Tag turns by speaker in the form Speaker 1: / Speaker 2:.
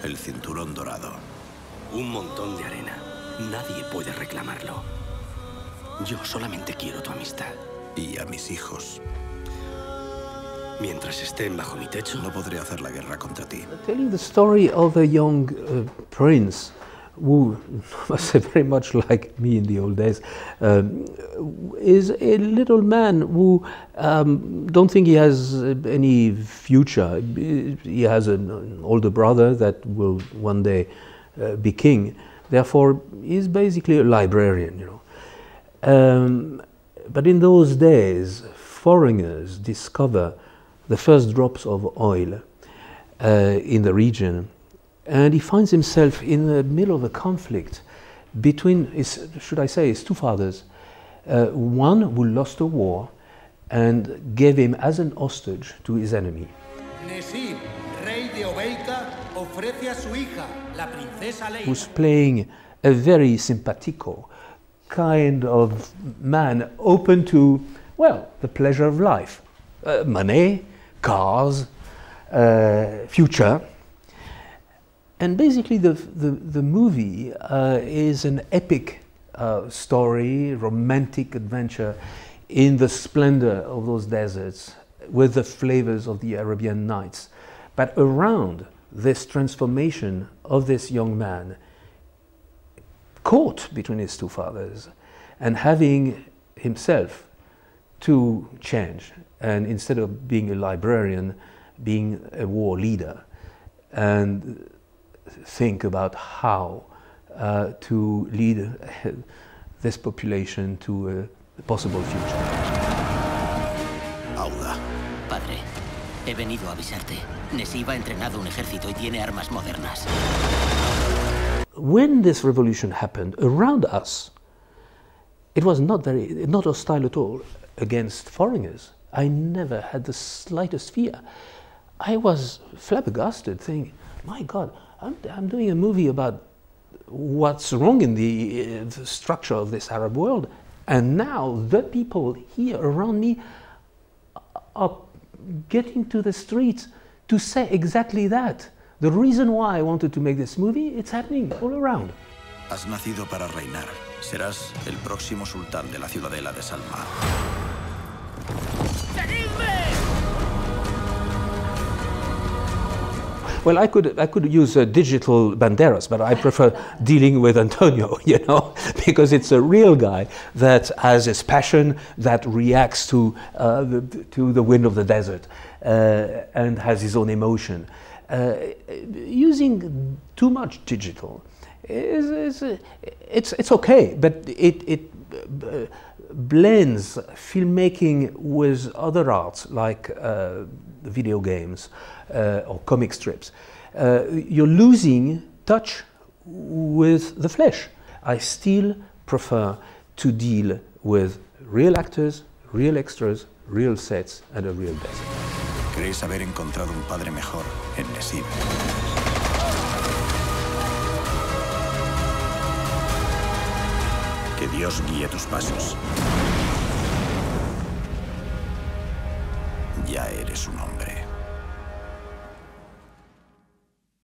Speaker 1: el cinturón dorado.
Speaker 2: Un montón de arena. Nadie puede reclamarlo. Yo solamente quiero tu amistad.
Speaker 1: Y a mis hijos.
Speaker 2: Mientras estén bajo mi techo,
Speaker 1: no podré hacer la guerra contra ti.
Speaker 3: Telling the story of a young prince who was very much like me in the old days, is a little man who don't think he has any future. He has an older brother that will one day be king. Therefore, he's basically a librarian, you know. But in those days, foreigners discover the first drops of oil in the region. And he finds himself in the middle of a conflict between, should I say, his two fathers. One who lost a war and gave him as an hostage to his enemy.
Speaker 4: Nesib, rey de Obeica, ofrece a su hija, la princesa Leila.
Speaker 3: Who's playing a very simpatico kind of man open to, well, the pleasure of life. Money, cars, future. And basically the movie is an epic story, romantic adventure in the splendor of those deserts with the flavors of the Arabian Nights. But around this transformation of this young man caught between his two fathers and having himself to change, and instead of being a librarian, being a war leader, and think about how to lead this population to a possible future.
Speaker 1: Habla.
Speaker 5: Padre, he venido a avisarte. Nesib ha entrenado un ejército y tiene armas modernas.
Speaker 3: When this revolution happened around us, it was not hostile at all against foreigners. I never had the slightest fear. I was flabbergasted, thinking, my God, I'm doing a movie about what's wrong in the structure of this Arab world, and now the people here around me are getting to the streets to say exactly that. The reason why I wanted to make this movie, it's happening all around.
Speaker 1: Has nacido para reinar. Serás el próximo sultán de la ciudadela de Salma.
Speaker 3: Well, I could use digital Banderas, but I prefer dealing with Antonio, you know, because it's a real guy that has his passion, that reacts to the wind of the desert, and has his own emotion. Using too much digital it's okay, but it blends filmmaking with other arts like video games or comic strips. You're losing touch with the flesh. I still prefer to deal with real actors, real extras, real sets, and a real desert.
Speaker 1: Crees haber encontrado un padre mejor en Nesib. Que Dios guíe tus pasos. Ya eres un hombre.